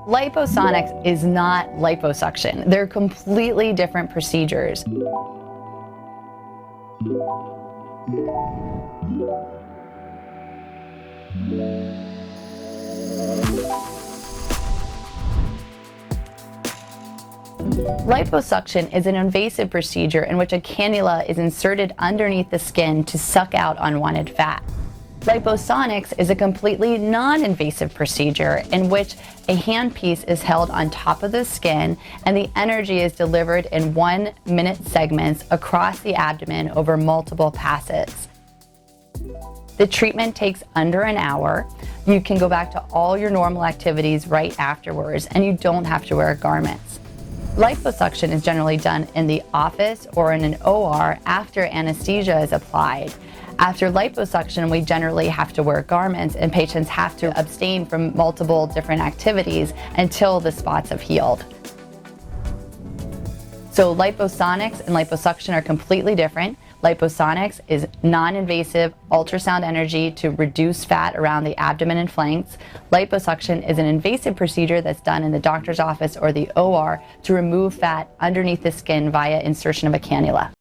Liposonix is not liposuction. They're completely different procedures. Liposuction is an invasive procedure in which a cannula is inserted underneath the skin to suck out unwanted fat. Liposonix is a completely non-invasive procedure in which a handpiece is held on top of the skin and the energy is delivered in 1-minute segments across the abdomen over multiple passes. The treatment takes under an hour. You can go back to all your normal activities right afterwards, and you don't have to wear garments. Liposuction is generally done in the office or in an OR after anesthesia is applied. After liposuction, we generally have to wear garments, and patients have to abstain from multiple different activities until the spots have healed. So Liposonix and liposuction are completely different. Liposonix is non-invasive ultrasound energy to reduce fat around the abdomen and flanks. Liposuction is an invasive procedure that's done in the doctor's office or the OR to remove fat underneath the skin via insertion of a cannula.